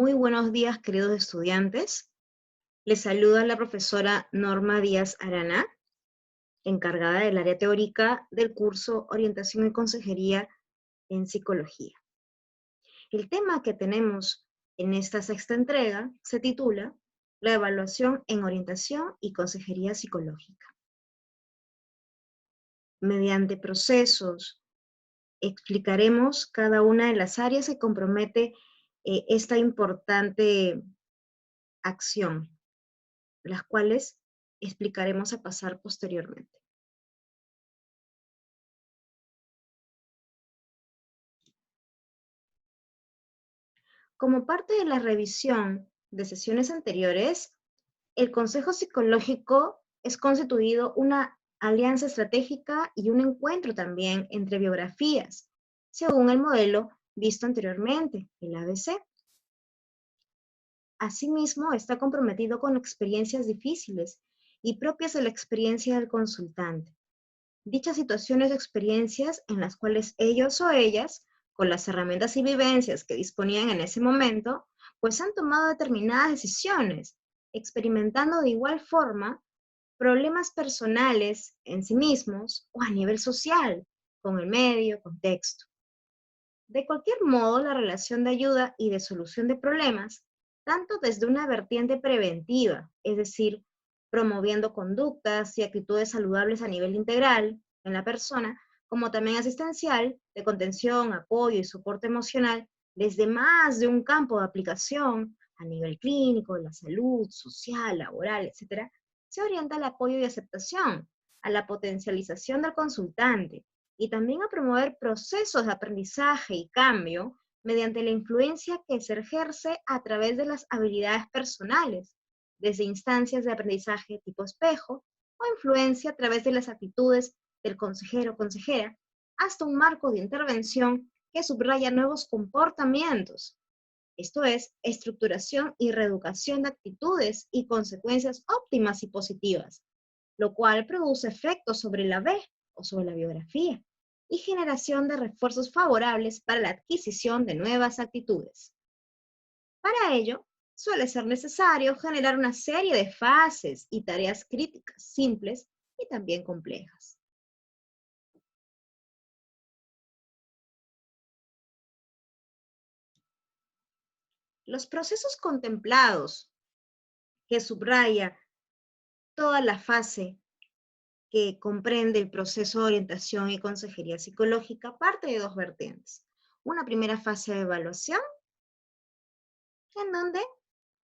Muy buenos días, queridos estudiantes. Les saluda la profesora Norma Díaz Arana, encargada del área teórica del curso Orientación y Consejería en Psicología. El tema que tenemos en esta sexta entrega se titula La evaluación en orientación y consejería psicológica. Mediante procesos explicaremos cada una de las áreas que compromete esta importante acción, las cuales explicaremos a pasar posteriormente. Como parte de la revisión de sesiones anteriores, el Consejo Psicológico es constituido una alianza estratégica y un encuentro también entre biografías, según el modelo visto anteriormente, el ABC. Asimismo, está comprometido con experiencias difíciles y propias de la experiencia del consultante. Dichas situaciones o experiencias en las cuales ellos o ellas, con las herramientas y vivencias que disponían en ese momento, pues han tomado determinadas decisiones, experimentando de igual forma problemas personales en sí mismos o a nivel social, con el medio, contexto. De cualquier modo, la relación de ayuda y de solución de problemas, tanto desde una vertiente preventiva, es decir, promoviendo conductas y actitudes saludables a nivel integral en la persona, como también asistencial, de contención, apoyo y soporte emocional, desde más de un campo de aplicación a nivel clínico, de la salud, social, laboral, etc., se orienta al apoyo y aceptación, a la potencialización del consultante, y también a promover procesos de aprendizaje y cambio mediante la influencia que se ejerce a través de las habilidades personales, desde instancias de aprendizaje tipo espejo o influencia a través de las actitudes del consejero o consejera, hasta un marco de intervención que subraya nuevos comportamientos. Esto es, estructuración y reeducación de actitudes y consecuencias óptimas y positivas, lo cual produce efectos sobre la B o sobre la biografía y generación de refuerzos favorables para la adquisición de nuevas actitudes. Para ello, suele ser necesario generar una serie de fases y tareas críticas, simples y también complejas. Los procesos contemplados que subraya toda la fase que comprende el proceso de orientación y consejería psicológica parte de dos vertientes. Una primera fase de evaluación, en donde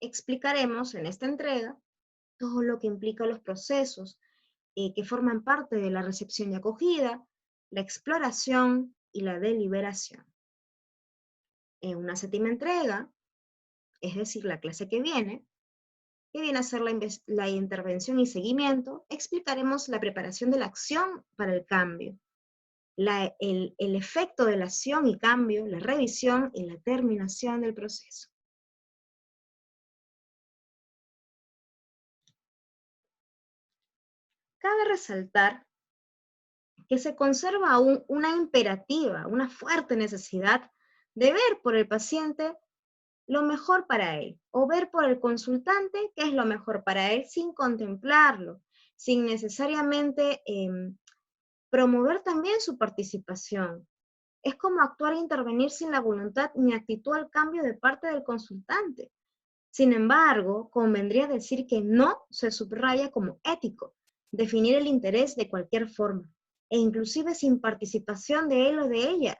explicaremos en esta entrega todo lo que implica los procesos que forman parte de la recepción y acogida, la exploración y la deliberación. En una séptima entrega, es decir, la clase que viene a ser la intervención y seguimiento, explicaremos la preparación de la acción para el cambio, el efecto de la acción y cambio, la revisión y la terminación del proceso. Cabe resaltar que se conserva aún una imperativa, una fuerte necesidad de ver por el paciente lo mejor para él, o ver por el consultante qué es lo mejor para él sin contemplarlo, sin necesariamente promover también su participación. Es como actuar e intervenir sin la voluntad ni actitud al cambio de parte del consultante. Sin embargo, convendría decir que no se subraya como ético definir el interés de cualquier forma, e inclusive sin participación de él o de ella.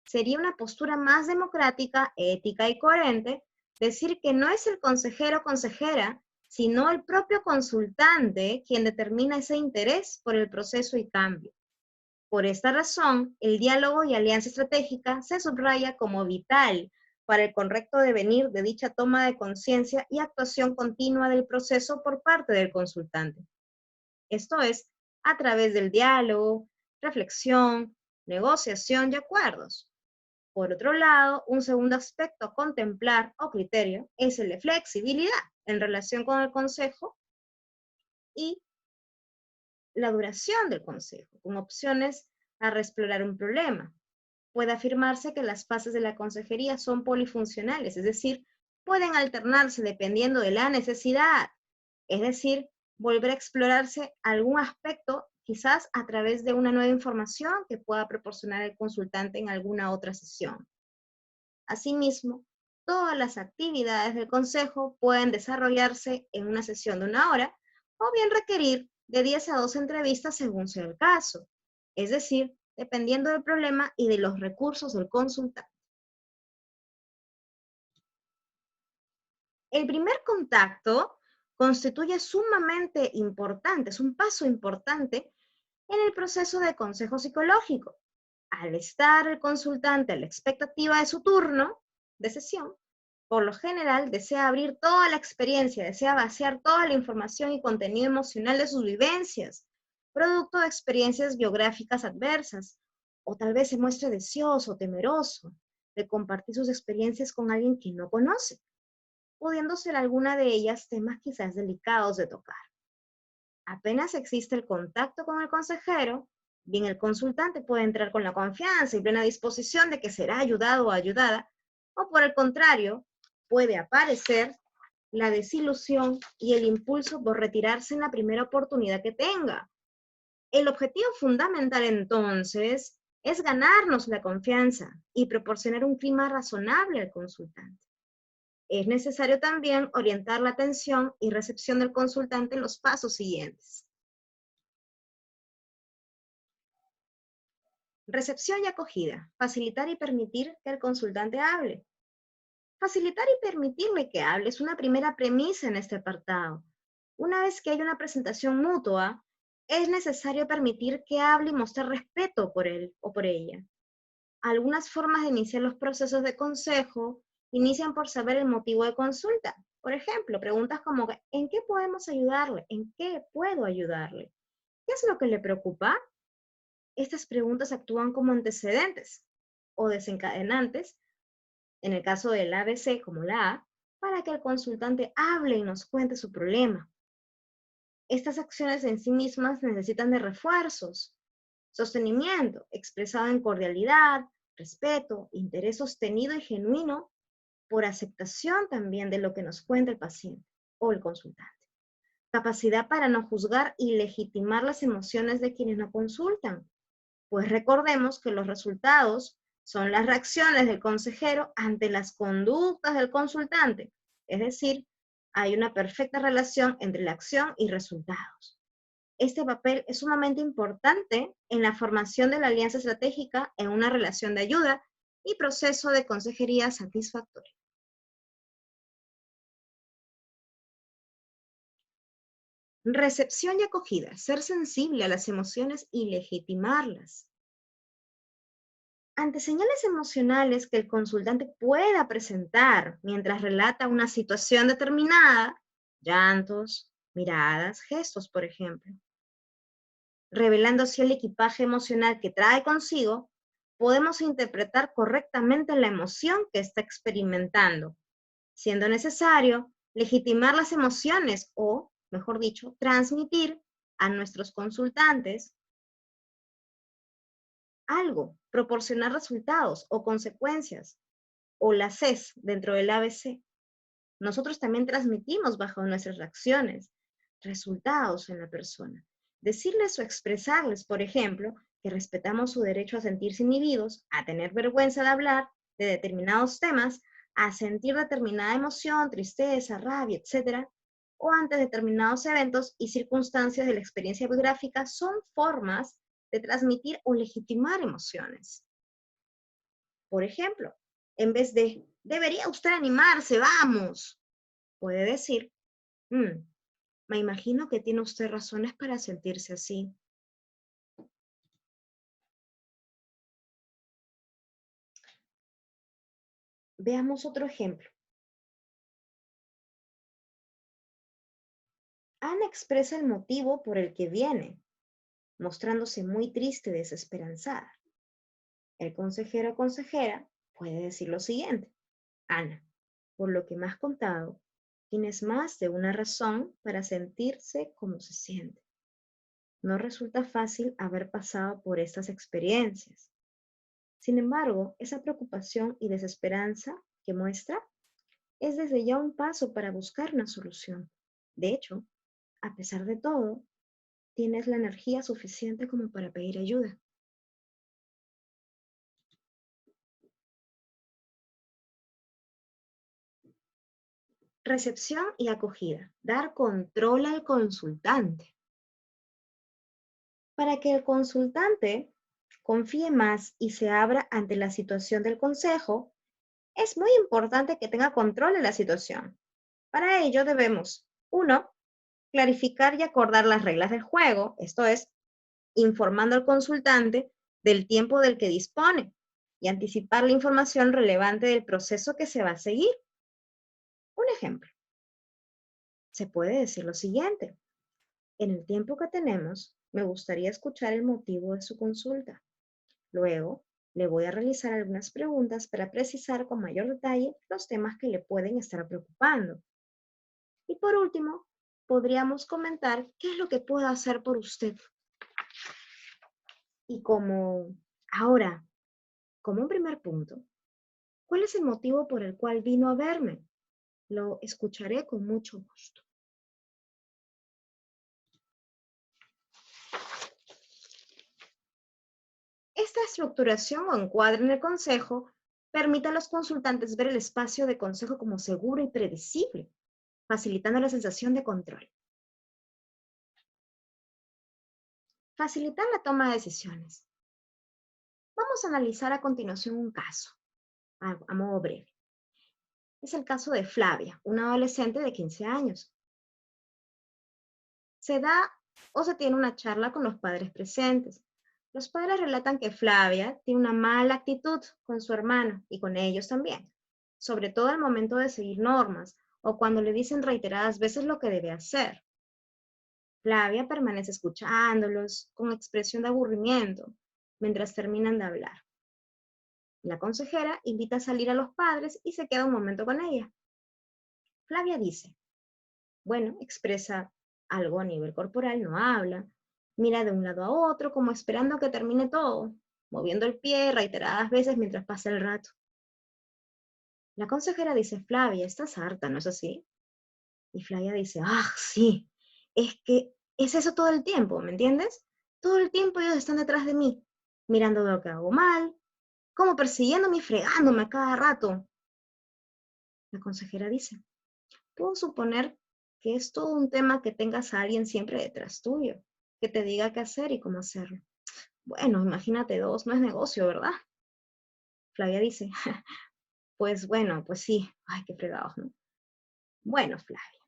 Sería una postura más democrática, ética y coherente decir que no es el consejero o consejera, sino el propio consultante quien determina ese interés por el proceso y cambio. Por esta razón, el diálogo y alianza estratégica se subraya como vital para el correcto devenir de dicha toma de conciencia y actuación continua del proceso por parte del consultante. Esto es, a través del diálogo, reflexión, negociación y acuerdos. Por otro lado, un segundo aspecto a contemplar o criterio es el de flexibilidad en relación con el consejo y la duración del consejo, con opciones a reexplorar un problema. Puede afirmarse que las fases de la consejería son polifuncionales, es decir, pueden alternarse dependiendo de la necesidad, es decir, volver a explorarse algún aspecto quizás a través de una nueva información que pueda proporcionar el consultante en alguna otra sesión. Asimismo, todas las actividades del consejo pueden desarrollarse en una sesión de 1 hora o bien requerir de 10 a 12 entrevistas según sea el caso, es decir, dependiendo del problema y de los recursos del consultante. El primer contacto constituye sumamente importante, es un paso importante en el proceso de consejo psicológico. Al estar el consultante a la expectativa de su turno de sesión, por lo general desea abrir toda la experiencia, desea vaciar toda la información y contenido emocional de sus vivencias, producto de experiencias biográficas adversas, o tal vez se muestre deseoso, temeroso de compartir sus experiencias con alguien que no conoce, pudiendo ser alguna de ellas temas quizás delicados de tocar. Apenas existe el contacto con el consejero, bien el consultante puede entrar con la confianza y plena disposición de que será ayudado o ayudada, o por el contrario, puede aparecer la desilusión y el impulso por retirarse en la primera oportunidad que tenga. El objetivo fundamental entonces es ganarnos la confianza y proporcionar un clima razonable al consultante. Es necesario también orientar la atención y recepción del consultante en los pasos siguientes. Recepción y acogida. Facilitar y permitir que el consultante hable. Facilitar y permitirle que hable es una primera premisa en este apartado. Una vez que hay una presentación mutua, es necesario permitir que hable y mostrar respeto por él o por ella. Algunas formas de iniciar los procesos de consejo inician por saber el motivo de consulta. Por ejemplo, preguntas como ¿en qué podemos ayudarle? ¿En qué puedo ayudarle? ¿Qué es lo que le preocupa? Estas preguntas actúan como antecedentes o desencadenantes, en el caso del ABC como la A, para que el consultante hable y nos cuente su problema. Estas acciones en sí mismas necesitan de refuerzos, sostenimiento, expresado en cordialidad, respeto, interés sostenido y genuino, por aceptación también de lo que nos cuenta el paciente o el consultante. Capacidad para no juzgar y legitimar las emociones de quienes no consultan, pues recordemos que los resultados son las reacciones del consejero ante las conductas del consultante. Es decir, hay una perfecta relación entre la acción y resultados. Este papel es sumamente importante en la formación de la alianza estratégica en una relación de ayuda y proceso de consejería satisfactorio. Recepción y acogida. Ser sensible a las emociones y legitimarlas. Ante señales emocionales que el consultante pueda presentar mientras relata una situación determinada, llantos, miradas, gestos, por ejemplo, revelando así el equipaje emocional que trae consigo, podemos interpretar correctamente la emoción que está experimentando, siendo necesario legitimar las emociones o, mejor dicho, transmitir a nuestros consultantes algo, proporcionar resultados o consecuencias, o la CES dentro del ABC. Nosotros también transmitimos bajo nuestras reacciones resultados en la persona. Decirles o expresarles, por ejemplo, que respetamos su derecho a sentirse inhibidos, a tener vergüenza de hablar de determinados temas, a sentir determinada emoción, tristeza, rabia, etc., o ante determinados eventos y circunstancias de la experiencia biográfica son formas de transmitir o legitimar emociones. Por ejemplo, en vez de, debería usted animarse, vamos, puede decir, me imagino que tiene usted razones para sentirse así. Veamos otro ejemplo. Ana expresa el motivo por el que viene, mostrándose muy triste y desesperanzada. El consejero o consejera puede decir lo siguiente. Ana, por lo que me has contado, tienes más de una razón para sentirse como se siente. No resulta fácil haber pasado por estas experiencias. Sin embargo, esa preocupación y desesperanza que muestra es desde ya un paso para buscar una solución. De hecho, a pesar de todo, tienes la energía suficiente como para pedir ayuda. Recepción y acogida. Dar control al consultante. Para que el consultante confíe más y se abra ante la situación del consejo, es muy importante que tenga control de la situación. Para ello debemos, uno, clarificar y acordar las reglas del juego, esto es, informando al consultante del tiempo del que dispone y anticipar la información relevante del proceso que se va a seguir. Un ejemplo, se puede decir lo siguiente: en el tiempo que tenemos, me gustaría escuchar el motivo de su consulta. Luego, le voy a realizar algunas preguntas para precisar con mayor detalle los temas que le pueden estar preocupando. Y por último, podríamos comentar qué es lo que puedo hacer por usted. Y ahora, como un primer punto, ¿cuál es el motivo por el cual vino a verme? Lo escucharé con mucho gusto. Esta estructuración o encuadre en el consejo permite a los consultantes ver el espacio de consejo como seguro y predecible, facilitando la sensación de control. Facilitar la toma de decisiones. Vamos a analizar a continuación un caso, a modo breve. Es el caso de Flavia, una adolescente de 15 años. Se da o se tiene una charla con los padres presentes. Los padres relatan que Flavia tiene una mala actitud con su hermano y con ellos también, sobre todo al momento de seguir normas o cuando le dicen reiteradas veces lo que debe hacer. Flavia permanece escuchándolos con expresión de aburrimiento mientras terminan de hablar. La consejera invita a salir a los padres y se queda un momento con ella. Flavia dice, bueno, expresa algo a nivel corporal, no habla, mira de un lado a otro como esperando que termine todo, moviendo el pie reiteradas veces mientras pasa el rato. La consejera dice, Flavia, estás harta, ¿no es así? Y Flavia dice, ah, sí, es que es eso todo el tiempo, ¿me entiendes? Todo el tiempo ellos están detrás de mí, mirando lo que hago mal, como persiguiéndome y fregándome a cada rato. La consejera dice, puedo suponer que es todo un tema que tengas a alguien siempre detrás tuyo, que te diga qué hacer y cómo hacerlo. Bueno, imagínate dos, no es negocio, ¿verdad? Flavia dice, pues bueno, pues sí. Ay, qué fregados, ¿no? Bueno, Flavia,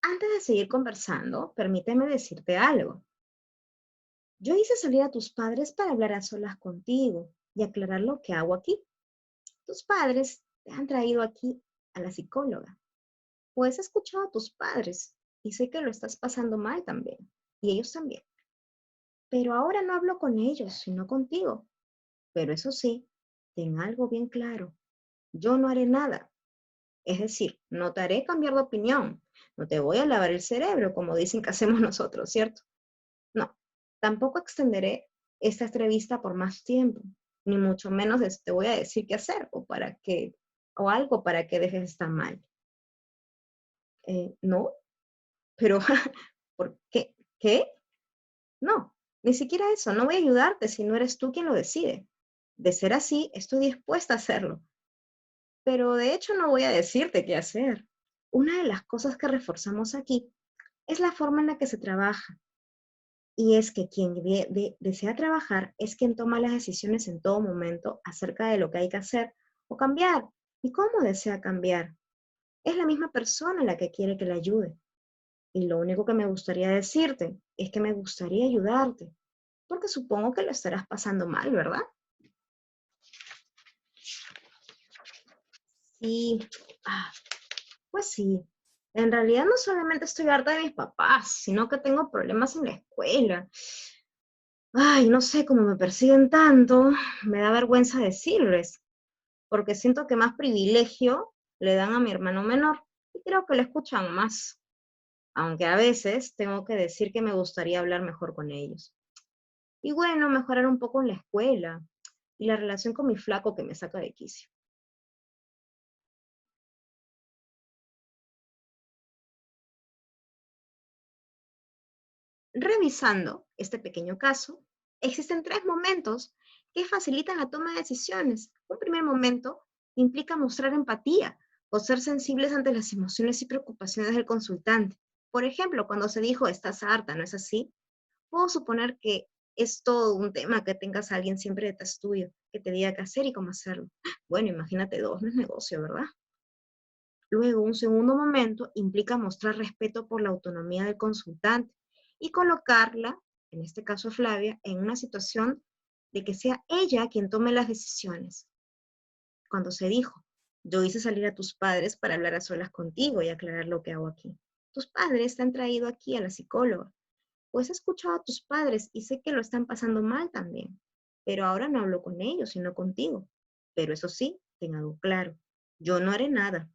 antes de seguir conversando, permíteme decirte algo. Yo hice salir a tus padres para hablar a solas contigo y aclarar lo que hago aquí. Tus padres te han traído aquí a la psicóloga. Pues he escuchado a tus padres y sé que lo estás pasando mal también, y ellos también. Pero ahora no hablo con ellos, sino contigo. Pero eso sí, ten algo bien claro. Yo no haré nada. Es decir, no te haré cambiar de opinión. No te voy a lavar el cerebro, como dicen que hacemos nosotros, ¿cierto? No. Tampoco extenderé esta entrevista por más tiempo, ni mucho menos te voy a decir qué hacer o algo para que dejes de estar mal. No, pero ¿por qué? ¿Qué? No, ni siquiera eso. No voy a ayudarte si no eres tú quien lo decide. De ser así, estoy dispuesta a hacerlo. Pero de hecho no voy a decirte qué hacer. Una de las cosas que reforzamos aquí es la forma en la que se trabaja. Y es que quien desea trabajar es quien toma las decisiones en todo momento acerca de lo que hay que hacer o cambiar y cómo desea cambiar. Es la misma persona la que quiere que le ayude. Y lo único que me gustaría decirte es que me gustaría ayudarte, porque supongo que lo estarás pasando mal, ¿verdad? Sí, ah, pues sí. En realidad no solamente estoy harta de mis papás, sino que tengo problemas en la escuela. Ay, no sé cómo me persiguen tanto, me da vergüenza decirles, porque siento que más privilegio le dan a mi hermano menor y creo que le escuchan más, aunque a veces tengo que decir que me gustaría hablar mejor con ellos. Y bueno, mejorar un poco en la escuela y la relación con mi flaco que me saca de quicio. Revisando este pequeño caso, existen 3 momentos que facilitan la toma de decisiones. Un primer momento implica mostrar empatía o ser sensibles ante las emociones y preocupaciones del consultante. Por ejemplo, cuando se dijo, estás harta, ¿no es así? Puedo suponer que es todo un tema que tengas a alguien siempre detrás tuyo, que te diga qué hacer y cómo hacerlo. Bueno, imagínate dos, no es negocio, ¿verdad? Luego, un segundo momento implica mostrar respeto por la autonomía del consultante y colocarla, en este caso Flavia, en una situación de que sea ella quien tome las decisiones. Cuando se dijo, yo hice salir a tus padres para hablar a solas contigo y aclarar lo que hago aquí. Tus padres te han traído aquí a la psicóloga. Pues he escuchado a tus padres y sé que lo están pasando mal también. Pero ahora no hablo con ellos, sino contigo. Pero eso sí, ten algo claro. Yo no haré nada.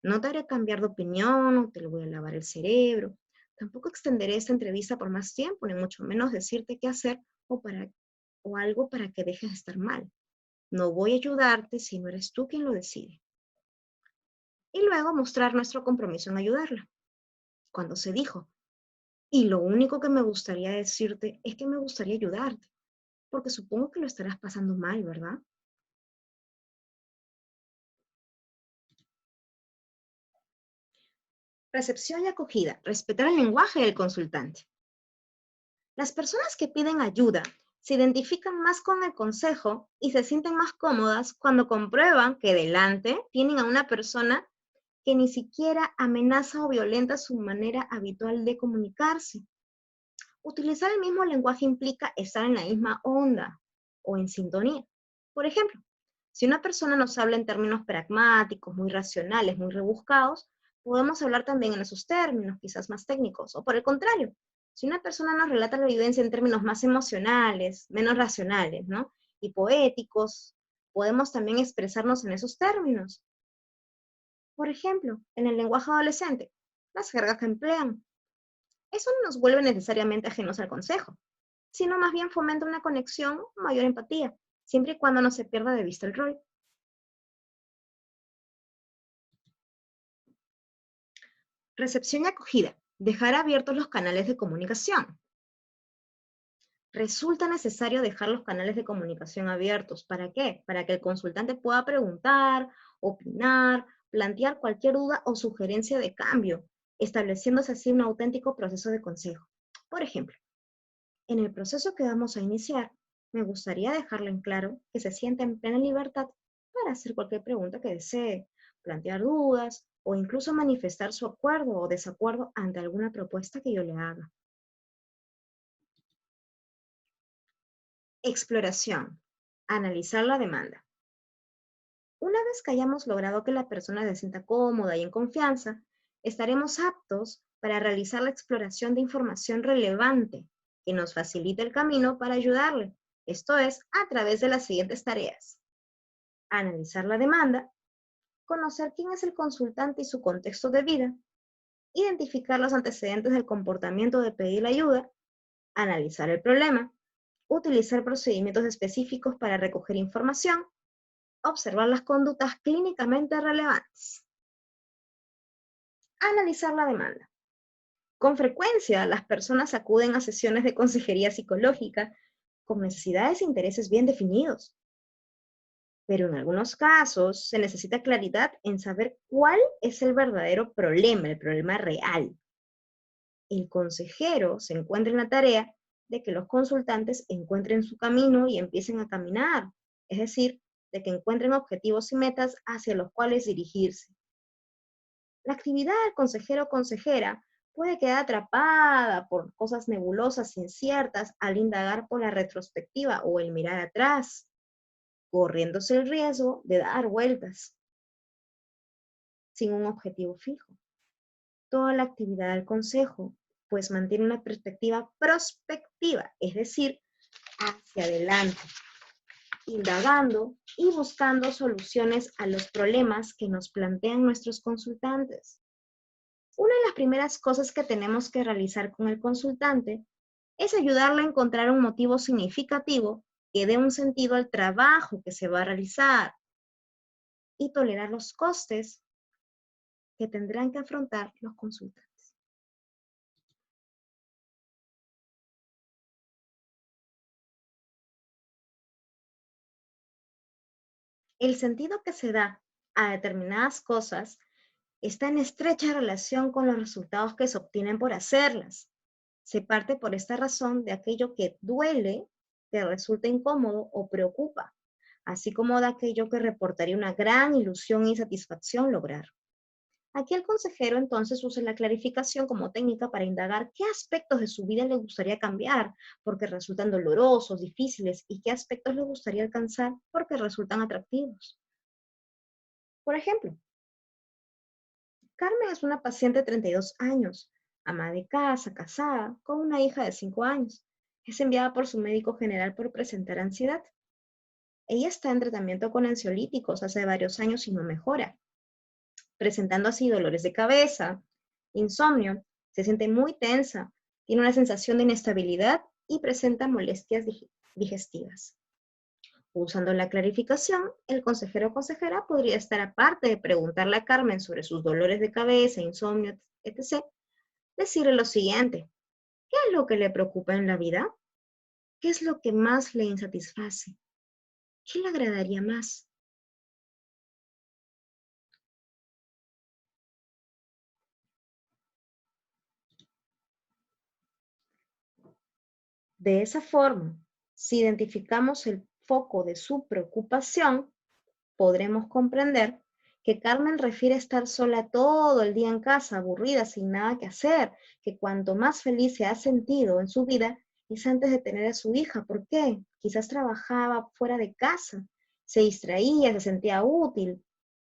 No te haré cambiar de opinión, no te lo voy a lavar el cerebro. Tampoco extenderé esta entrevista por más tiempo, ni mucho menos decirte qué hacer o algo para que dejes de estar mal. No voy a ayudarte si no eres tú quien lo decide. Y luego mostrar nuestro compromiso en ayudarla. Cuando se dijo, y lo único que me gustaría decirte es que me gustaría ayudarte, porque supongo que lo estarás pasando mal, ¿verdad? Recepción y acogida. Respetar el lenguaje del consultante. Las personas que piden ayuda se identifican más con el consejo y se sienten más cómodas cuando comprueban que delante tienen a una persona que ni siquiera amenaza o violenta su manera habitual de comunicarse. Utilizar el mismo lenguaje implica estar en la misma onda o en sintonía. Por ejemplo, si una persona nos habla en términos pragmáticos, muy racionales, muy rebuscados, podemos hablar también en esos términos, quizás más técnicos. O por el contrario, si una persona nos relata la vivencia en términos más emocionales, menos racionales, ¿no? Y poéticos, podemos también expresarnos en esos términos. Por ejemplo, en el lenguaje adolescente, las jergas que emplean. Eso no nos vuelve necesariamente ajenos al consejo, sino más bien fomenta una conexión, mayor empatía, siempre y cuando no se pierda de vista el rol. Recepción y acogida. Dejar abiertos los canales de comunicación. Resulta necesario dejar los canales de comunicación abiertos. ¿Para qué? Para que el consultante pueda preguntar, opinar, plantear cualquier duda o sugerencia de cambio, estableciéndose así un auténtico proceso de consejo. Por ejemplo, en el proceso que vamos a iniciar, me gustaría dejarle en claro que se sienta en plena libertad para hacer cualquier pregunta que desee, plantear dudas o incluso manifestar su acuerdo o desacuerdo ante alguna propuesta que yo le haga. Exploración. Analizar la demanda. Una vez que hayamos logrado que la persona se sienta cómoda y en confianza, estaremos aptos para realizar la exploración de información relevante que nos facilite el camino para ayudarle. Esto es, a través de las siguientes tareas. Analizar la demanda, conocer quién es el consultante y su contexto de vida, identificar los antecedentes del comportamiento de pedir ayuda, analizar el problema, utilizar procedimientos específicos para recoger información, observar las conductas clínicamente relevantes. Analizar la demanda. Con frecuencia, las personas acuden a sesiones de consejería psicológica con necesidades e intereses bien definidos, pero en algunos casos se necesita claridad en saber cuál es el verdadero problema, el problema real. El consejero se encuentra en la tarea de que los consultantes encuentren su camino y empiecen a caminar, es decir, de que encuentren objetivos y metas hacia los cuales dirigirse. La actividad del consejero o consejera puede quedar atrapada por cosas nebulosas, inciertas, al indagar por la retrospectiva o el mirar atrás, corriéndose el riesgo de dar vueltas sin un objetivo fijo. Toda la actividad del consejo pues mantiene una perspectiva prospectiva, es decir, hacia adelante, indagando y buscando soluciones a los problemas que nos plantean nuestros consultantes. Una de las primeras cosas que tenemos que realizar con el consultante es ayudarle a encontrar un motivo significativo que dé un sentido al trabajo que se va a realizar y tolerar los costes que tendrán que afrontar los consultantes. El sentido que se da a determinadas cosas está en estrecha relación con los resultados que se obtienen por hacerlas. Se parte por esta razón de aquello que duele, que resulta incómodo o preocupa, así como de aquello que reportaría una gran ilusión y satisfacción lograr. Aquí el consejero entonces usa la clarificación como técnica para indagar qué aspectos de su vida le gustaría cambiar porque resultan dolorosos, difíciles, y qué aspectos le gustaría alcanzar porque resultan atractivos. Por ejemplo, Carmen es una paciente de 32 años, ama de casa, casada, con una hija de 5 años. Es enviada por su médico general por presentar ansiedad. Ella está en tratamiento con ansiolíticos hace varios años y no mejora, presentando así dolores de cabeza, insomnio, se siente muy tensa, tiene una sensación de inestabilidad y presenta molestias digestivas. Usando la clarificación, el consejero o consejera podría estar, aparte de preguntarle a Carmen sobre sus dolores de cabeza, insomnio, etc., decirle lo siguiente: ¿qué es lo que le preocupa en la vida? ¿Qué es lo que más le insatisface? ¿Qué le agradaría más? De esa forma, si identificamos el foco de su preocupación, podremos comprender que Carmen refiere a estar sola todo el día en casa, aburrida, sin nada que hacer, que cuanto más feliz se ha sentido en su vida es antes de tener a su hija. ¿Por qué? Quizás trabajaba fuera de casa, se distraía, se sentía útil.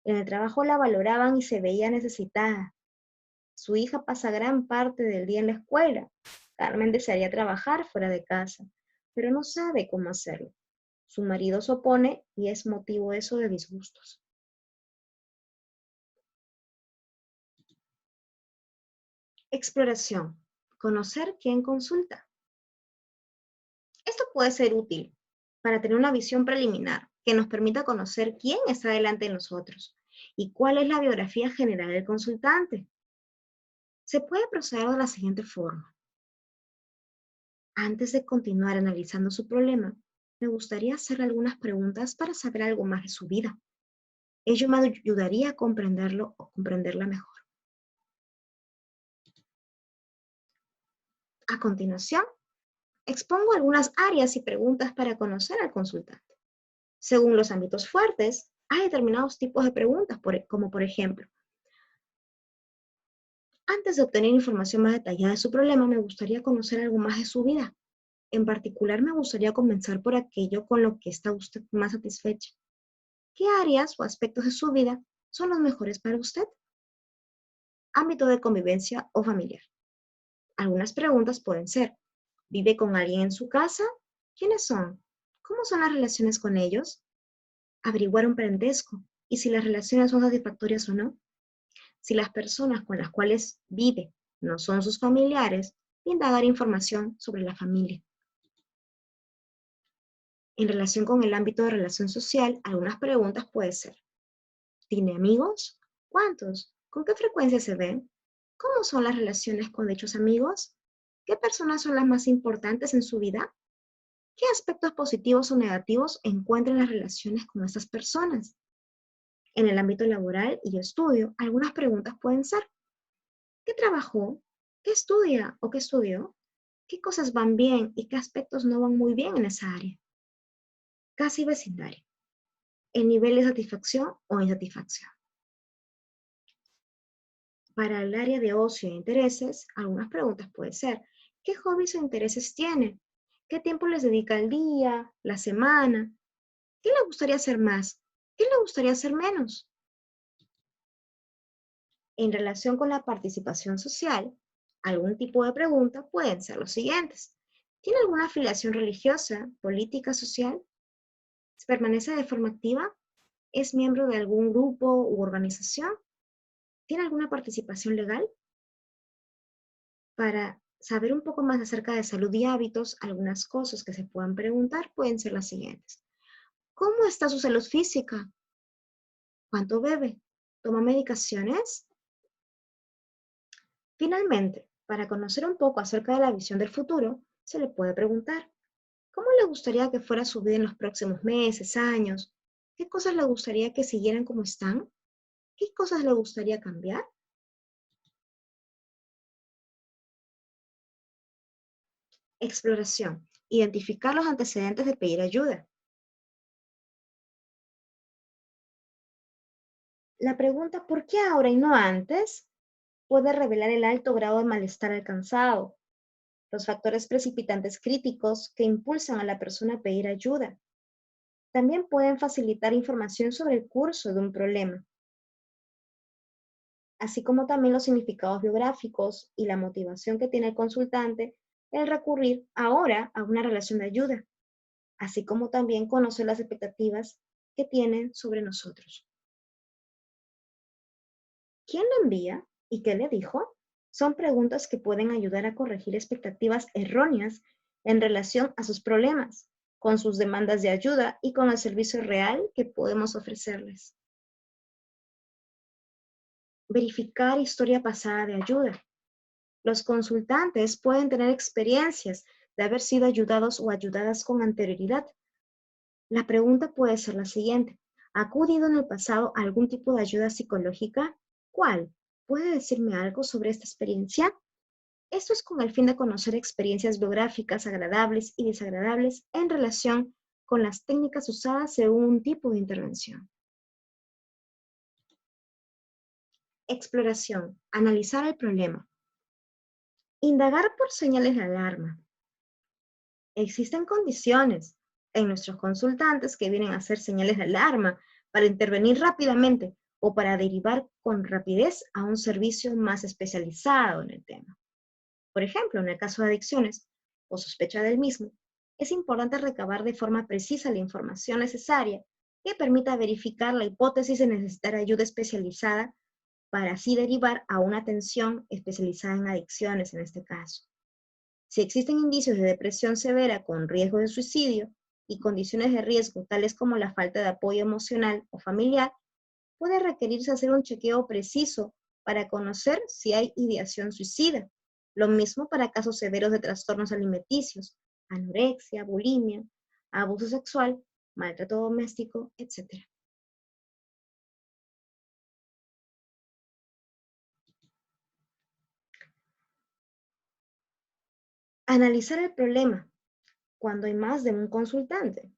En el trabajo la valoraban y se veía necesitada. Su hija pasa gran parte del día en la escuela. Carmen desearía trabajar fuera de casa, pero no sabe cómo hacerlo. Su marido se opone y es motivo eso de disgustos. Exploración. Conocer quién consulta. Esto puede ser útil para tener una visión preliminar que nos permita conocer quién está delante de nosotros y cuál es la biografía general del consultante. Se puede proceder de la siguiente forma. Antes de continuar analizando su problema, me gustaría hacerle algunas preguntas para saber algo más de su vida. Ello me ayudaría a comprenderlo o comprenderla mejor. A continuación, expongo algunas áreas y preguntas para conocer al consultante. Según los ámbitos fuertes, hay determinados tipos de preguntas, como por ejemplo, antes de obtener información más detallada de su problema, me gustaría conocer algo más de su vida. En particular, me gustaría comenzar por aquello con lo que está usted más satisfecha. ¿Qué áreas o aspectos de su vida son los mejores para usted? Ámbito de convivencia o familiar. Algunas preguntas pueden ser: ¿vive con alguien en su casa? ¿Quiénes son? ¿Cómo son las relaciones con ellos? Averiguar un parentesco y si las relaciones son satisfactorias o no. Si las personas con las cuales vive no son sus familiares, indagar información sobre la familia. En relación con el ámbito de relación social, algunas preguntas pueden ser: ¿tiene amigos? ¿Cuántos? ¿Con qué frecuencia se ven? ¿Cómo son las relaciones con dichos amigos? ¿Qué personas son las más importantes en su vida? ¿Qué aspectos positivos o negativos encuentran las relaciones con estas personas? En el ámbito laboral y estudio, algunas preguntas pueden ser: ¿qué trabajó? ¿Qué estudia o qué estudió? ¿Qué cosas van bien y qué aspectos no van muy bien en esa área? Casi vecindario. El nivel de satisfacción o insatisfacción. Para el área de ocio e intereses, algunas preguntas pueden ser: ¿qué hobbies o intereses tiene? ¿Qué tiempo les dedica al día, la semana? ¿Qué le gustaría hacer más? ¿Qué le gustaría hacer menos? En relación con la participación social, algún tipo de pregunta pueden ser los siguientes: ¿tiene alguna afiliación religiosa, política, social? ¿Permanece de forma activa? ¿Es miembro de algún grupo u organización? ¿Tiene alguna participación legal? Para saber un poco más acerca de salud y hábitos, algunas cosas que se puedan preguntar pueden ser las siguientes: ¿cómo está su salud física? ¿Cuánto bebe? ¿Toma medicaciones? Finalmente, para conocer un poco acerca de la visión del futuro, se le puede preguntar: ¿cómo le gustaría que fuera su vida en los próximos meses, años? ¿Qué cosas le gustaría que siguieran como están? ¿Qué cosas le gustaría cambiar? Exploración. Identificar los antecedentes de pedir ayuda. La pregunta ¿por qué ahora y no antes? Puede revelar el alto grado de malestar alcanzado, los factores precipitantes críticos que impulsan a la persona a pedir ayuda. También pueden facilitar información sobre el curso de un problema, así como también los significados biográficos y la motivación que tiene el consultante el recurrir ahora a una relación de ayuda, así como también conocer las expectativas que tienen sobre nosotros. ¿Quién lo envía y qué le dijo? Son preguntas que pueden ayudar a corregir expectativas erróneas en relación a sus problemas, con sus demandas de ayuda y con el servicio real que podemos ofrecerles. Verificar historia pasada de ayuda. Los consultantes pueden tener experiencias de haber sido ayudados o ayudadas con anterioridad. La pregunta puede ser la siguiente. ¿Ha acudido en el pasado a algún tipo de ayuda psicológica? ¿Cuál? ¿Puede decirme algo sobre esta experiencia? Esto es con el fin de conocer experiencias biográficas agradables y desagradables en relación con las técnicas usadas según un tipo de intervención. Exploración. Analizar el problema. Indagar por señales de alarma. Existen condiciones en nuestros consultantes que vienen a ser señales de alarma para intervenir rápidamente o para derivar con rapidez a un servicio más especializado en el tema. Por ejemplo, en el caso de adicciones o sospecha del mismo, es importante recabar de forma precisa la información necesaria que permita verificar la hipótesis de necesitar ayuda especializada para así derivar a una atención especializada en adicciones en este caso. Si existen indicios de depresión severa con riesgo de suicidio y condiciones de riesgo tales como la falta de apoyo emocional o familiar, puede requerirse hacer un chequeo preciso para conocer si hay ideación suicida. Lo mismo para casos severos de trastornos alimenticios, anorexia, bulimia, abuso sexual, maltrato doméstico, etc. Analizar el problema cuando hay más de un consultante.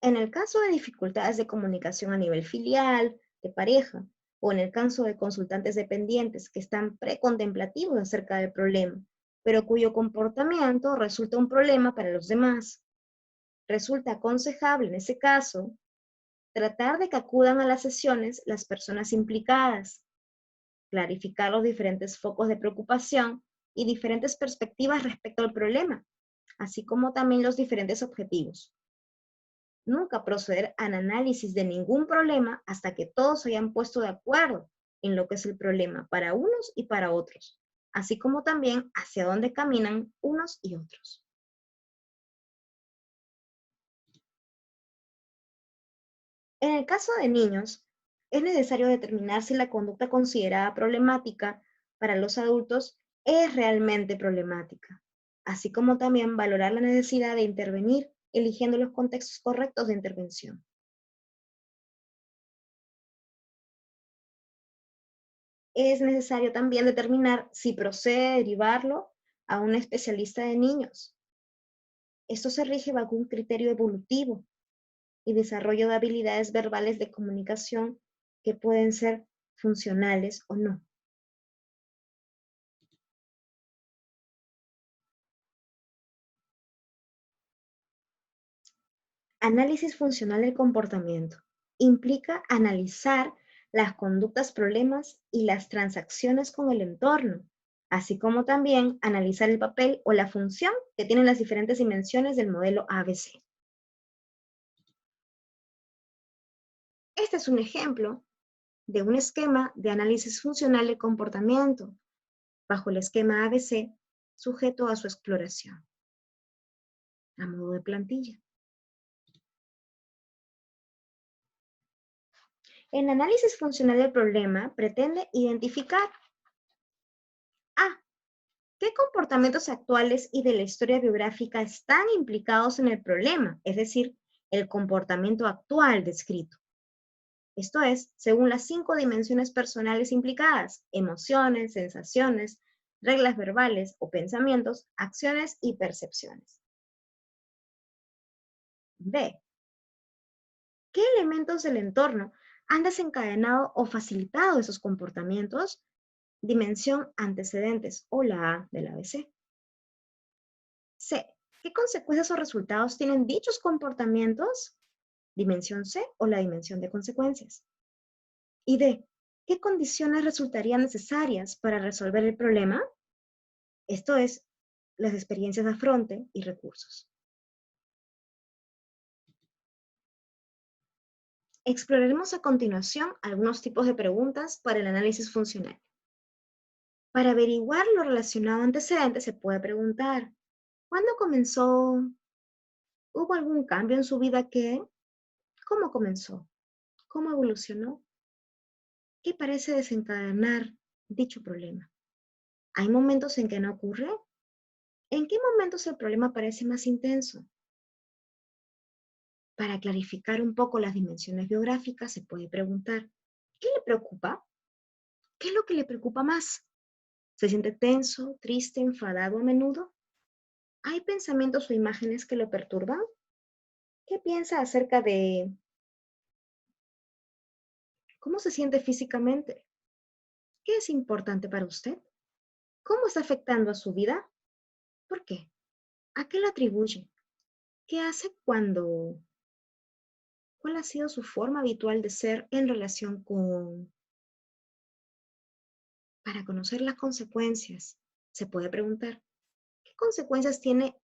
En el caso de dificultades de comunicación a nivel filial, de pareja, o en el caso de consultantes dependientes que están precontemplativos acerca del problema, pero cuyo comportamiento resulta un problema para los demás, resulta aconsejable en ese caso tratar de que acudan a las sesiones las personas implicadas, clarificar los diferentes focos de preocupación y diferentes perspectivas respecto al problema, así como también los diferentes objetivos. Nunca proceder al análisis de ningún problema hasta que todos se hayan puesto de acuerdo en lo que es el problema para unos y para otros, así como también hacia dónde caminan unos y otros. En el caso de niños, es necesario determinar si la conducta considerada problemática para los adultos es realmente problemática, así como también valorar la necesidad de intervenir eligiendo los contextos correctos de intervención. Es necesario también determinar si procede derivarlo a un especialista de niños. Esto se rige bajo un criterio evolutivo y desarrollo de habilidades verbales de comunicación que pueden ser funcionales o no. Análisis funcional del comportamiento. Implica analizar las conductas, problemas y las transacciones con el entorno, así como también analizar el papel o la función que tienen las diferentes dimensiones del modelo ABC. Este es un ejemplo de un esquema de análisis funcional de comportamiento bajo el esquema ABC sujeto a su exploración a modo de plantilla. El análisis funcional del problema pretende identificar A. ¿Qué comportamientos actuales y de la historia biográfica están implicados en el problema? Es decir, el comportamiento actual descrito. Esto es, según las 5 dimensiones personales implicadas: emociones, sensaciones, reglas verbales o pensamientos, acciones y percepciones. B. ¿Qué elementos del entorno han desencadenado o facilitado esos comportamientos? Dimensión antecedentes o la A del ABC. C. ¿Qué consecuencias o resultados tienen dichos comportamientos? Dimensión C o la dimensión de consecuencias. Y D. ¿Qué condiciones resultarían necesarias para resolver el problema? Esto es, las experiencias de afronte y recursos. Exploraremos a continuación algunos tipos de preguntas para el análisis funcional. Para averiguar lo relacionado a antecedentes se puede preguntar: ¿cuándo comenzó? ¿Hubo algún cambio en su vida que? ¿Cómo comenzó? ¿Cómo evolucionó? ¿Qué parece desencadenar dicho problema? ¿Hay momentos en que no ocurre? ¿En qué momentos el problema parece más intenso? Para clarificar un poco las dimensiones biográficas se puede preguntar: ¿qué le preocupa? ¿Qué es lo que le preocupa más? ¿Se siente tenso, triste, enfadado a menudo? ¿Hay pensamientos o imágenes que lo perturban? ¿Qué piensa acerca de cómo se siente físicamente? ¿Qué es importante para usted? ¿Cómo está afectando a su vida? ¿Por qué? ¿A qué lo atribuye? ¿Qué hace cuando? ¿Cuál ha sido su forma habitual de ser en relación con? Para conocer las consecuencias, se puede preguntar: ¿qué consecuencias tiene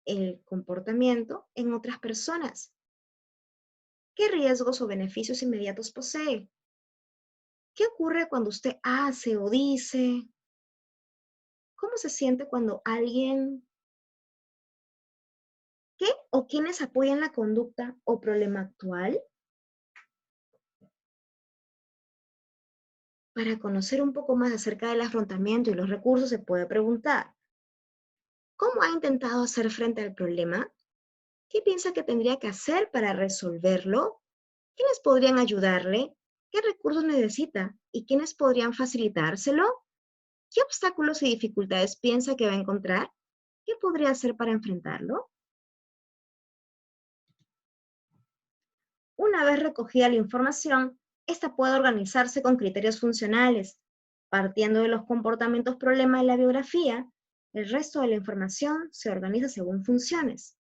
el comportamiento en otras personas? ¿Qué riesgos o beneficios inmediatos posee? ¿Qué ocurre cuando usted hace o dice? ¿Cómo se siente cuando alguien? ¿Qué o quiénes apoyan la conducta o problema actual? Para conocer un poco más acerca del afrontamiento y los recursos se puede preguntar: ¿cómo ha intentado hacer frente al problema? ¿Qué piensa que tendría que hacer para resolverlo? ¿Quiénes podrían ayudarle? ¿Qué recursos necesita? ¿Y quiénes podrían facilitárselo? ¿Qué obstáculos y dificultades piensa que va a encontrar? ¿Qué podría hacer para enfrentarlo? Una vez recogida la información, esta puede organizarse con criterios funcionales. Partiendo de los comportamientos problema de la biografía, el resto de la información se organiza según funciones.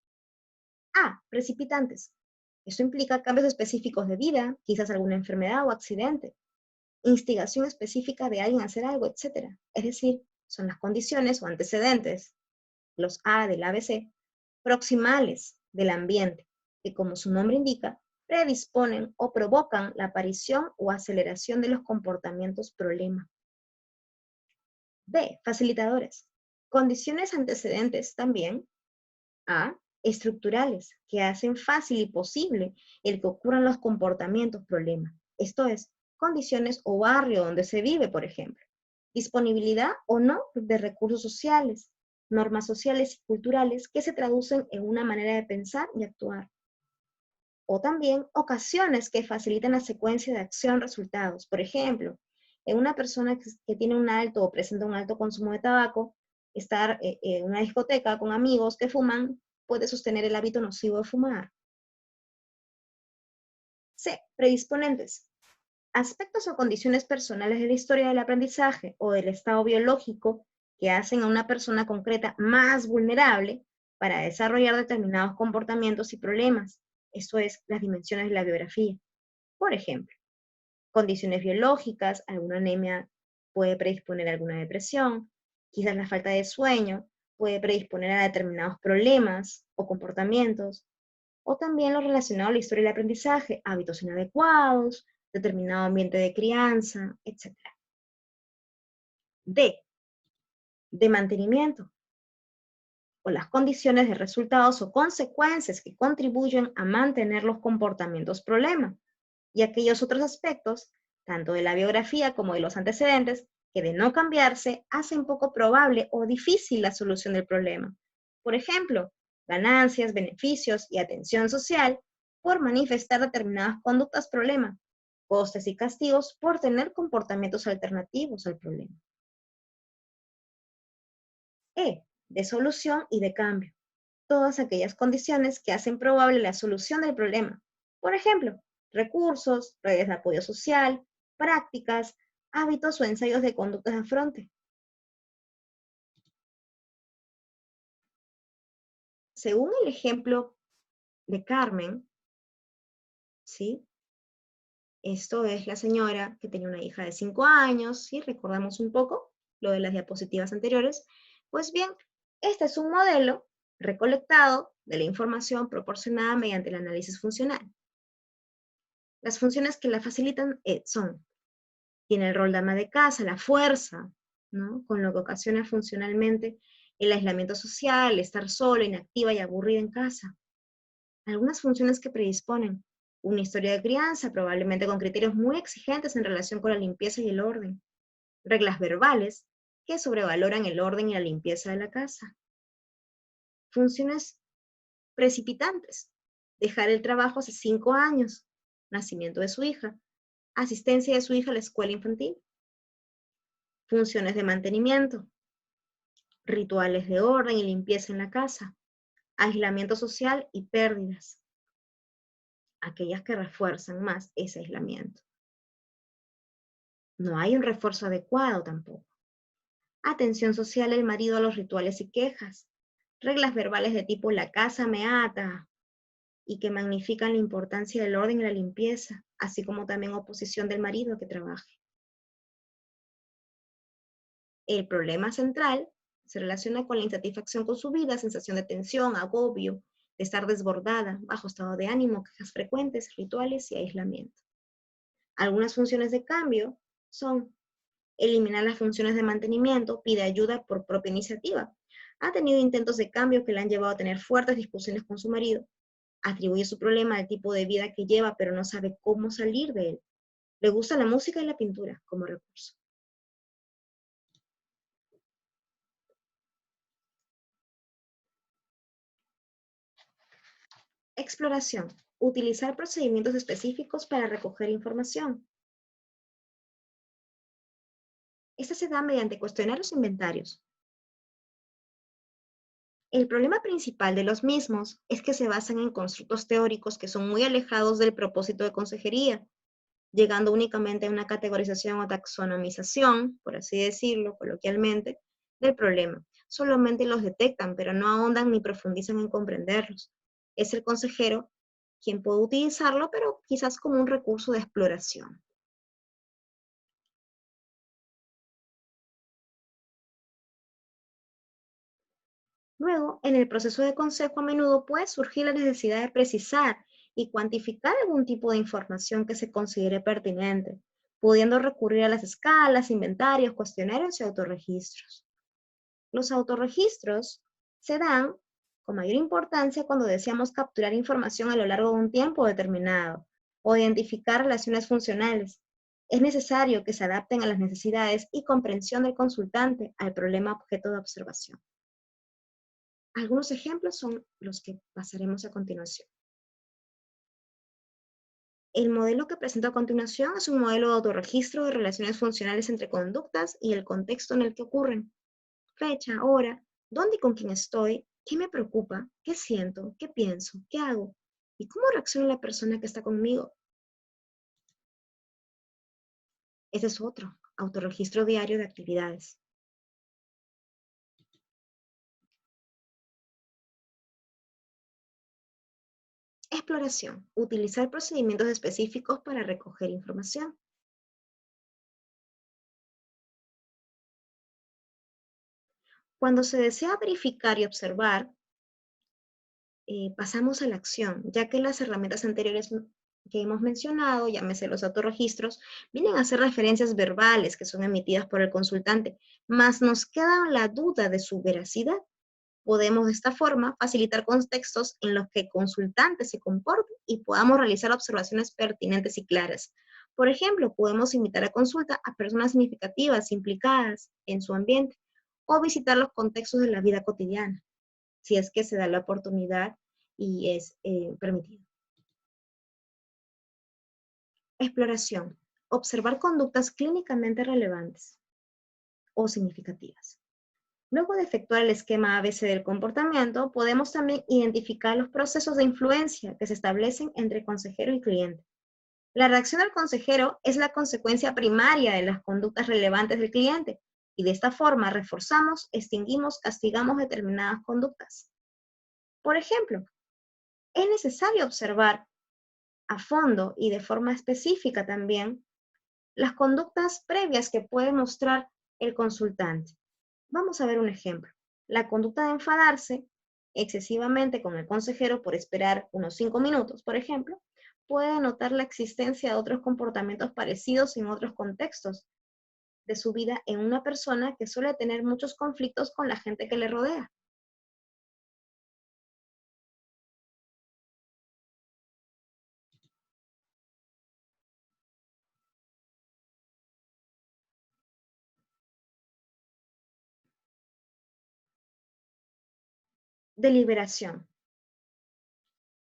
A. Precipitantes. Esto implica cambios específicos de vida, quizás alguna enfermedad o accidente, instigación específica de alguien a hacer algo, etc. Es decir, son las condiciones o antecedentes, los A del ABC, proximales del ambiente, que como su nombre indica, predisponen o provocan la aparición o aceleración de los comportamientos problema. B. Facilitadores. Condiciones antecedentes también. A. Estructurales, que hacen fácil y posible el que ocurran los comportamientos problema. Esto es, condiciones o barrio donde se vive, por ejemplo. Disponibilidad o no de recursos sociales, normas sociales y culturales que se traducen en una manera de pensar y actuar. O también ocasiones que facilitan la secuencia de acción-resultados. Por ejemplo, en una persona que tiene un alto o presenta un alto consumo de tabaco, estar en una discoteca con amigos que fuman puede sostener el hábito nocivo de fumar. C. Predisponentes. Aspectos o condiciones personales de la historia del aprendizaje o del estado biológico que hacen a una persona concreta más vulnerable para desarrollar determinados comportamientos y problemas. Esto es, las dimensiones de la biografía. Por ejemplo, condiciones biológicas, alguna anemia puede predisponer a alguna depresión, quizás la falta de sueño puede predisponer a determinados problemas o comportamientos, o también lo relacionado a la historia del aprendizaje, hábitos inadecuados, determinado ambiente de crianza, etc. D. De mantenimiento, o las condiciones de resultados o consecuencias que contribuyen a mantener los comportamientos problema, y aquellos otros aspectos, tanto de la biografía como de los antecedentes, que de no cambiarse hacen poco probable o difícil la solución del problema. Por ejemplo, ganancias, beneficios y atención social por manifestar determinadas conductas problema, costes y castigos por tener comportamientos alternativos al problema. E, de solución y de cambio. Todas aquellas condiciones que hacen probable la solución del problema. Por ejemplo, recursos, redes de apoyo social, prácticas, hábitos o ensayos de conductas de afronte. Según el ejemplo de Carmen, ¿sí? Esto es la señora que tenía una hija de 5 años, ¿sí? Recordamos un poco lo de las diapositivas anteriores. Pues bien, este es un modelo recolectado de la información proporcionada mediante el análisis funcional. Las funciones que la facilitan son, tiene el rol de ama de casa, la fuerza, ¿no? Con lo que ocasiona funcionalmente el aislamiento social, estar sola, inactiva y aburrida en casa. Algunas funciones que predisponen una historia de crianza, probablemente con criterios muy exigentes en relación con la limpieza y el orden. Reglas verbales que sobrevaloran el orden y la limpieza de la casa. Funciones precipitantes. Dejar el trabajo hace 5 años. Nacimiento de su hija. Asistencia de su hija a la escuela infantil. Funciones de mantenimiento. Rituales de orden y limpieza en la casa. Aislamiento social y pérdidas. Aquellas que refuerzan más ese aislamiento. No hay un refuerzo adecuado tampoco. Atención social del marido a los rituales y quejas. Reglas verbales de tipo la casa me ata y que magnifican la importancia del orden y la limpieza, así como también oposición del marido a que trabaje. El problema central se relaciona con la insatisfacción con su vida, sensación de tensión, agobio, de estar desbordada, bajo estado de ánimo, quejas frecuentes, rituales y aislamiento. Algunas funciones de cambio son eliminar las funciones de mantenimiento, pide ayuda por propia iniciativa. Ha tenido intentos de cambio que le han llevado a tener fuertes discusiones con su marido. Atribuye su problema al tipo de vida que lleva, pero no sabe cómo salir de él. Le gusta la música y la pintura como recurso. Exploración. Utilizar procedimientos específicos para recoger información. Esta se da mediante cuestionarios e inventarios. El problema principal de los mismos es que se basan en constructos teóricos que son muy alejados del propósito de consejería, llegando únicamente a una categorización o taxonomización, por así decirlo coloquialmente, del problema. Solamente los detectan, pero no ahondan ni profundizan en comprenderlos. Es el consejero quien puede utilizarlo, pero quizás como un recurso de exploración. Luego, en el proceso de consejo a menudo puede surgir la necesidad de precisar y cuantificar algún tipo de información que se considere pertinente, pudiendo recurrir a las escalas, inventarios, cuestionarios y autorregistros. Los autorregistros se dan con mayor importancia cuando deseamos capturar información a lo largo de un tiempo determinado o identificar relaciones funcionales. Es necesario que se adapten a las necesidades y comprensión del consultante al problema objeto de observación. Algunos ejemplos son los que pasaremos a continuación. El modelo que presento a continuación es un modelo de autorregistro de relaciones funcionales entre conductas y el contexto en el que ocurren. Fecha, hora, dónde y con quién estoy, qué me preocupa, qué siento, qué pienso, qué hago y cómo reacciona la persona que está conmigo. Ese es otro, autorregistro diario de actividades. Exploración, utilizar procedimientos específicos para recoger información. Cuando se desea verificar y observar, pasamos a la acción, ya que las herramientas anteriores que hemos mencionado, llámese los autorregistros, vienen a ser referencias verbales que son emitidas por el consultante, mas nos queda la duda de su veracidad. Podemos de esta forma facilitar contextos en los que el consultante se comporte y podamos realizar observaciones pertinentes y claras. Por ejemplo, podemos invitar a consulta a personas significativas implicadas en su ambiente o visitar los contextos de la vida cotidiana, si es que se da la oportunidad y es permitido. Exploración. Observar conductas clínicamente relevantes o significativas. Luego de efectuar el esquema ABC del comportamiento, podemos también identificar los procesos de influencia que se establecen entre consejero y cliente. La reacción del consejero es la consecuencia primaria de las conductas relevantes del cliente, y de esta forma reforzamos, extinguimos, castigamos determinadas conductas. Por ejemplo, es necesario observar a fondo y de forma específica también las conductas previas que puede mostrar el consultante. Vamos a ver un ejemplo. La conducta de enfadarse excesivamente con el consejero por esperar unos 5 minutos, por ejemplo, puede notar la existencia de otros comportamientos parecidos en otros contextos de su vida en una persona que suele tener muchos conflictos con la gente que le rodea. Deliberación.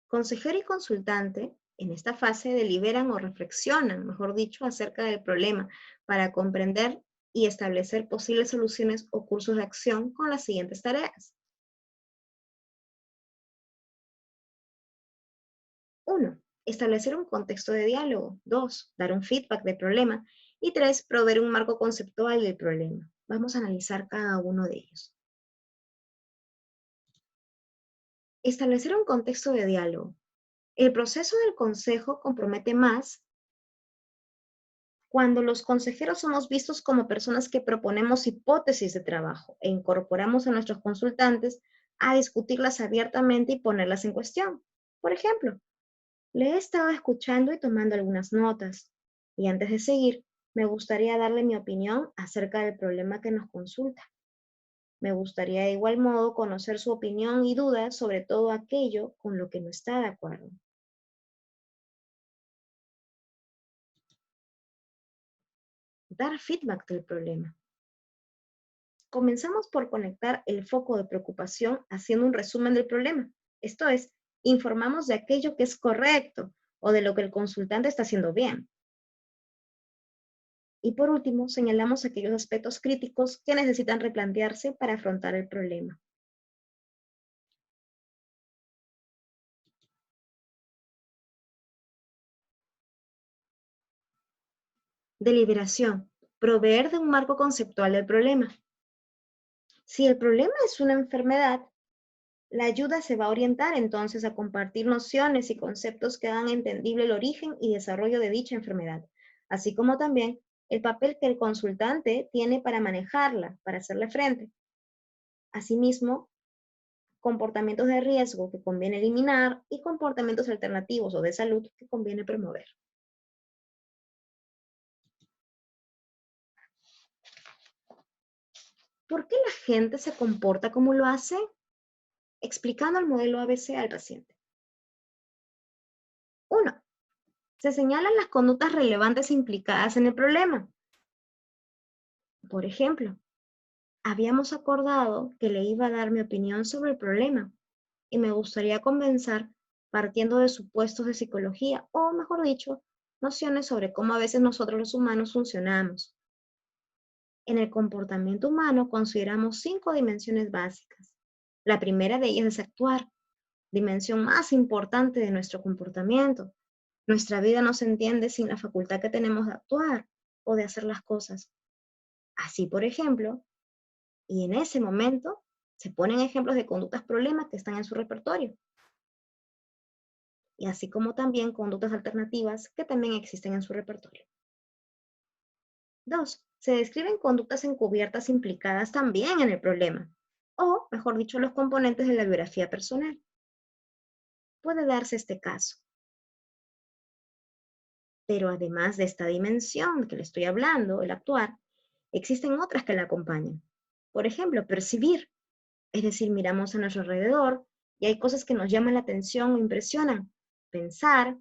Consejero y consultante en esta fase deliberan o reflexionan, mejor dicho, acerca del problema para comprender y establecer posibles soluciones o cursos de acción con las siguientes tareas. 1. Establecer un contexto de diálogo. 2. Dar un feedback del problema. Y 3. Proveer un marco conceptual del problema. Vamos a analizar cada uno de ellos. Establecer un contexto de diálogo. El proceso del consejo compromete más cuando los consejeros somos vistos como personas que proponemos hipótesis de trabajo e incorporamos a nuestros consultantes a discutirlas abiertamente y ponerlas en cuestión. Por ejemplo, le he estado escuchando y tomando algunas notas, y antes de seguir, me gustaría darle mi opinión acerca del problema que nos consulta. Me gustaría de igual modo conocer su opinión y dudas sobre todo aquello con lo que no está de acuerdo. Dar feedback del problema. Comenzamos por conectar el foco de preocupación haciendo un resumen del problema. Esto es, informamos de aquello que es correcto o de lo que el consultante está haciendo bien. Y por último, señalamos aquellos aspectos críticos que necesitan replantearse para afrontar el problema. Deliberación. Proveer de un marco conceptual del problema. Si el problema es una enfermedad, la ayuda se va a orientar entonces a compartir nociones y conceptos que hagan entendible el origen y desarrollo de dicha enfermedad, así como también el papel que el consultante tiene para manejarla, para hacerle frente. Asimismo, comportamientos de riesgo que conviene eliminar y comportamientos alternativos o de salud que conviene promover. ¿Por qué la gente se comporta como lo hace? Explicando el modelo ABC al paciente. 1. Se señalan las conductas relevantes implicadas en el problema. Por ejemplo, habíamos acordado que le iba a dar mi opinión sobre el problema y me gustaría comenzar partiendo de supuestos de psicología o, mejor dicho, nociones sobre cómo a veces nosotros los humanos funcionamos. En el comportamiento humano consideramos 5 dimensiones básicas. La primera de ellas es actuar, dimensión más importante de nuestro comportamiento. Nuestra vida no se entiende sin la facultad que tenemos de actuar o de hacer las cosas. Así, por ejemplo, y en ese momento se ponen ejemplos de conductas problemas que están en su repertorio, y así como también conductas alternativas que también existen en su repertorio. 2. Se describen conductas encubiertas implicadas también en el problema, o, mejor dicho, los componentes de la biografía personal. Puede darse este caso, pero además de esta dimensión que le estoy hablando, el actuar, existen otras que la acompañan. Por ejemplo, percibir, es decir, miramos a nuestro alrededor y hay cosas que nos llaman la atención o impresionan. Pensar,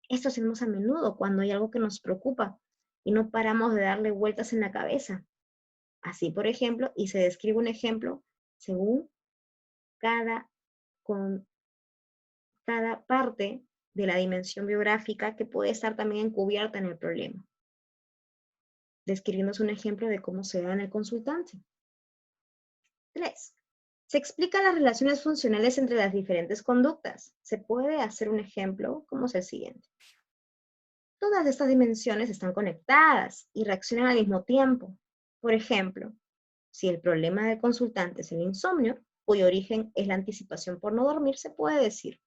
esto hacemos a menudo cuando hay algo que nos preocupa y no paramos de darle vueltas en la cabeza. Así, por ejemplo, y se describe un ejemplo según cada, con, cada parte de la dimensión biográfica que puede estar también encubierta en el problema, describiéndose un ejemplo de cómo se da en el consultante. 3. Se explican las relaciones funcionales entre las diferentes conductas. Se puede hacer un ejemplo como es el siguiente. Todas estas dimensiones están conectadas y reaccionan al mismo tiempo. Por ejemplo, si el problema del consultante es el insomnio, cuyo origen es la anticipación por no dormir, se puede decir,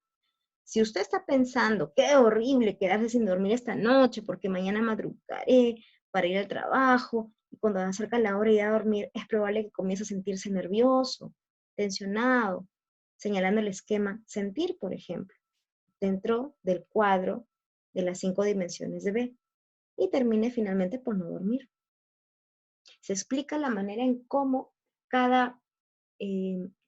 si usted está pensando, qué horrible quedarse sin dormir esta noche porque mañana madrugaré para ir al trabajo y cuando se acerca la hora de ir a dormir, es probable que comience a sentirse nervioso, tensionado, señalando el esquema sentir, por ejemplo, dentro del cuadro de las 5 dimensiones de B y termine finalmente por no dormir. Se explica la manera en cómo cada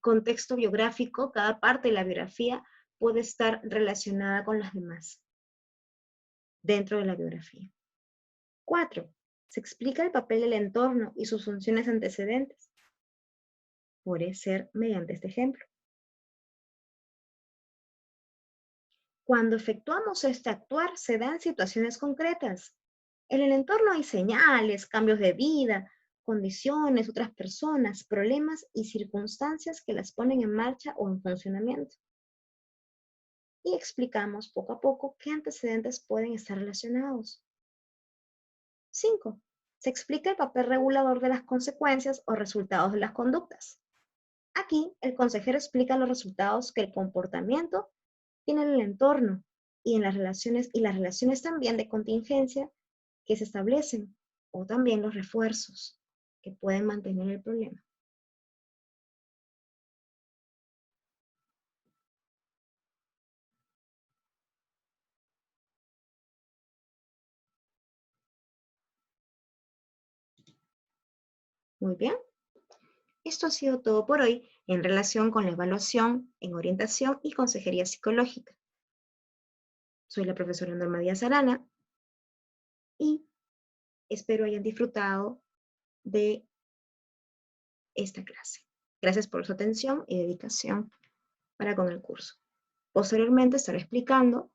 contexto biográfico, cada parte de la biografía puede estar relacionada con las demás dentro de la biografía. 4. Se explica el papel del entorno y sus funciones antecedentes. Puede ser mediante este ejemplo. Cuando efectuamos este actuar, se dan situaciones concretas. En el entorno hay señales, cambios de vida, condiciones, otras personas, problemas y circunstancias que las ponen en marcha o en funcionamiento. Y explicamos poco a poco qué antecedentes pueden estar relacionados. 5. Se explica el papel regulador de las consecuencias o resultados de las conductas. Aquí, el consejero explica los resultados que el comportamiento tiene en el entorno y en las relaciones también de contingencia que se establecen, o también los refuerzos que pueden mantener el problema. Muy bien. Esto ha sido todo por hoy en relación con la evaluación en orientación y consejería psicológica. Soy la profesora Norma Díaz Arana y espero hayan disfrutado de esta clase. Gracias por su atención y dedicación para con el curso. Posteriormente estaré explicando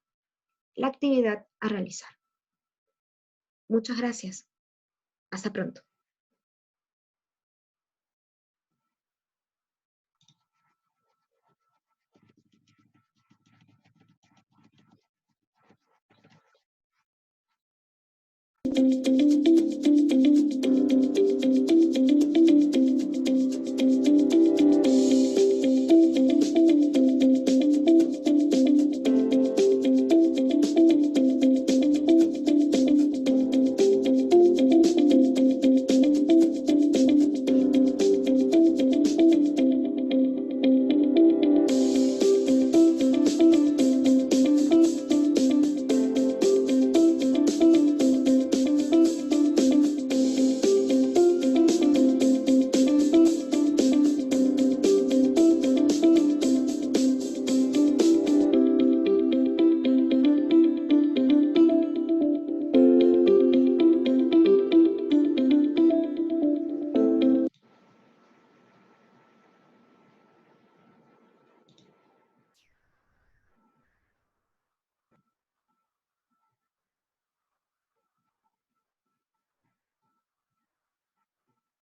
la actividad a realizar. Muchas gracias. Hasta pronto.